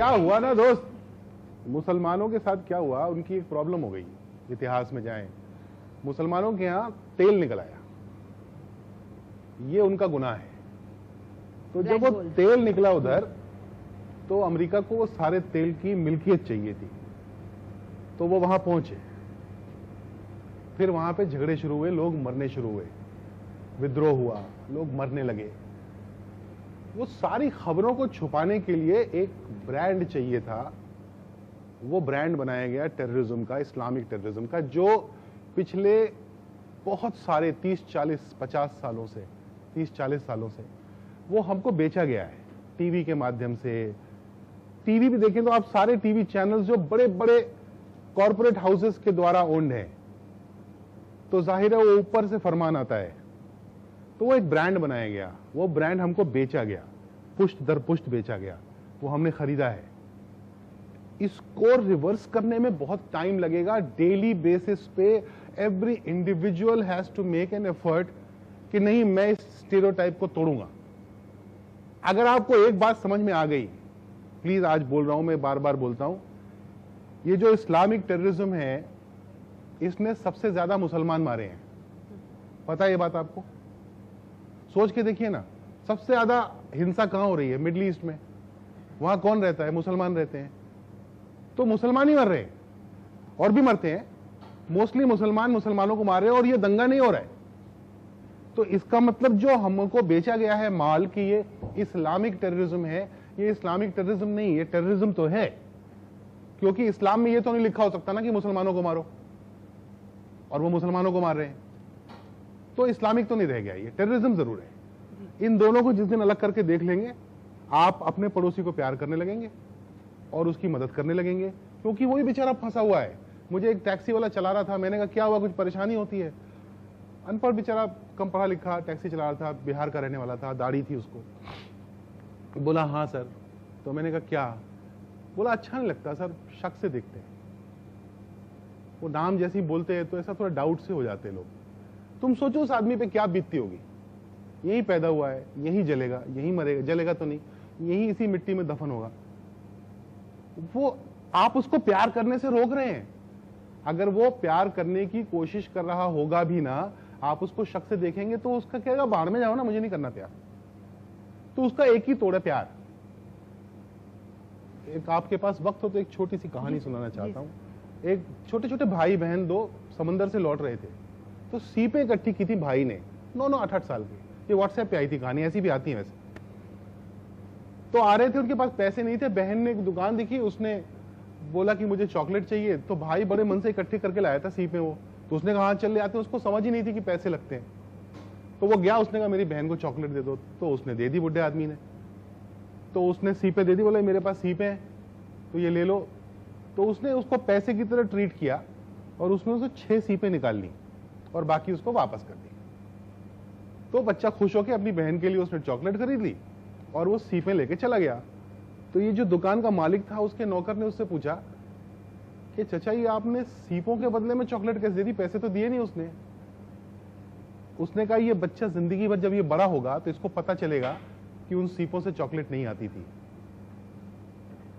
क्या हुआ ना दोस्त, मुसलमानों के साथ क्या हुआ, उनकी एक प्रॉब्लम हो गई। इतिहास में जाएं, मुसलमानों के यहां तेल निकल आया, ये उनका गुनाह है। तो जब वो तेल निकला उधर, तो अमेरिका को वो सारे तेल की मिल्कियत चाहिए थी, तो वो वहां पहुंचे। फिर वहां पे झगड़े शुरू हुए, लोग मरने शुरू हुए, विद्रोह हुआ, लोग मरने लगे। वो सारी खबरों को छुपाने के लिए एक ब्रांड चाहिए था। वो ब्रांड बनाया गया टेररिज्म का, इस्लामिक टेररिज्म का, जो पिछले बहुत सारे 30-40-50 सालों से, 30-40 सालों से वो हमको बेचा गया है टीवी के माध्यम से। टीवी भी देखें तो आप सारे टीवी चैनल्स जो बड़े बड़े कॉरपोरेट हाउसेस के द्वारा ओन्ड हैं, तो जाहिर है वो ऊपर से फरमान आता है। तो वो एक ब्रांड बनाया गया, वो ब्रांड हमको बेचा गया, पुष्ट दर पुष्ट बेचा गया, वो हमने खरीदा है। इसको रिवर्स करने में बहुत टाइम लगेगा। डेली बेसिस पे every individual has to make an effort कि नहीं, मैं इस स्टीरियोटाइप को तोड़ूंगा। अगर आपको एक बात समझ में आ गई, प्लीज आज बोल रहा हूं, मैं बार बार बोलता हूं, ये जो इस्लामिक टेररिज्म है, इसने सबसे ज्यादा मुसलमान मारे हैं। पता है ये बात आपको? सोच के देखिए ना, सबसे ज्यादा हिंसा कहां हो रही है? मिडिल ईस्ट में। वहां कौन रहता है? मुसलमान रहते हैं। तो मुसलमान ही मर रहे हैं, और भी मरते हैं, मोस्टली मुसलमान मुसलमानों को मार रहे हैं, और ये दंगा नहीं हो रहा है। तो इसका मतलब जो हमको बेचा गया है माल कि ये इस्लामिक टेररिज्म है, ये इस्लामिक टेररिज्म नहीं, ये टेररिज्म तो है। क्योंकि इस्लाम में ये तो नहीं लिखा हो सकता ना कि मुसलमानों को मारो, और वो मुसलमानों को मार रहे हैं, तो इस्लामिक तो नहीं रह गया, ये टेररिज्म जरूर है। इन दोनों को जिस दिन अलग करके देख लेंगे, आप अपने पड़ोसी को प्यार करने लगेंगे और उसकी मदद करने लगेंगे, क्योंकि वही बेचारा फंसा हुआ है। मुझे एक टैक्सी वाला चला रहा था, मैंने कहा क्या हुआ, कुछ परेशानी होती है? अनपढ़ बेचारा, कम पढ़ा लिखा, टैक्सी चला रहा था, बिहार का रहने वाला था, दाढ़ी थी उसको। बोला हाँ सर। तो मैंने कहा क्या? बोला अच्छा नहीं लगता सर, शक से देखते हैं। वो नाम जैसे ही बोलते हैं तो ऐसा थोड़ा डाउट से हो जाते हैं लोग। तुम सोचो उस आदमी पे क्या बीतती होगी। यही पैदा हुआ है, यही जलेगा, यही मरेगा, जलेगा तो नहीं, यही इसी मिट्टी में दफन होगा। वो आप उसको प्यार करने से रोक रहे हैं। अगर वो प्यार करने की कोशिश कर रहा होगा भी ना, आप उसको शक से देखेंगे तो उसका कहेगा बाहर में जाओ ना, मुझे नहीं करना प्यार। तो उसका एक ही तोड़ है, प्यार। एक आपके पास वक्त हो तो एक छोटी सी कहानी सुनाना चाहता हूं। एक छोटे छोटे भाई बहन दो समंदर से लौट रहे थे, तो सीपें इकट्ठी की थी भाई ने, 9-9, 8-8 साल की। ये व्हाट्सएप पे आई थी कहानी, ऐसी भी आती है वैसे। तो आ रहे थे, उनके पास पैसे नहीं थे। बहन ने एक दुकान दिखी, उसने बोला कि मुझे चॉकलेट चाहिए। तो भाई बड़े मन से इकट्ठे करके लाया था सीपें वो। तो उसने कहा हाँ चल ले आते। उसको समझ ही नहीं थी कि पैसे लगते हैं। तो वो गया, उसने कहा मेरी बहन को चॉकलेट दे दो। तो उसने दे दी बुढ़े आदमी ने। तो उसने सीपें दे दी, बोले मेरे पास सीपें हैं तो ये ले लो। तो उसने उसको पैसे की तरह ट्रीट किया और उसने उससे 6 सीपें निकाल ली और बाकी उसको वापस कर दी। तो बच्चा खुश होकर अपनी बहन के लिए उसने चॉकलेट खरीद ली और वो सीपें लेके चला गया। तो ये जो दुकान का मालिक था, उसके नौकर ने उससे पूछा कि चचा ये आपने सीपों के बदले में चॉकलेट कैसे दे दी? पैसे तो दिए नहीं उसने। उसने कहा ये बच्चा जिंदगी भर जब ये बड़ा होगा तो इसको पता चलेगा कि उन सीपों से चॉकलेट नहीं आती थी।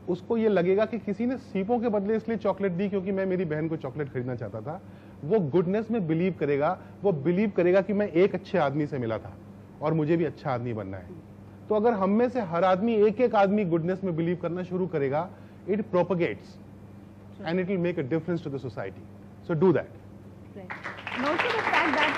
उसको ये लगेगा कि किसी ने सीपों के बदले इसलिए चॉकलेट दी क्योंकि मैं मेरी बहन को चॉकलेट खरीदना चाहता था। वो गुडनेस में बिलीव करेगा, वो बिलीव करेगा कि मैं एक अच्छे आदमी से मिला था और मुझे भी अच्छा आदमी बनना है। तो अगर हम में से हर आदमी, एक एक आदमी गुडनेस में बिलीव करना शुरू करेगा, it propagates and it will make a difference to the society. So do that. Right. And also the fact that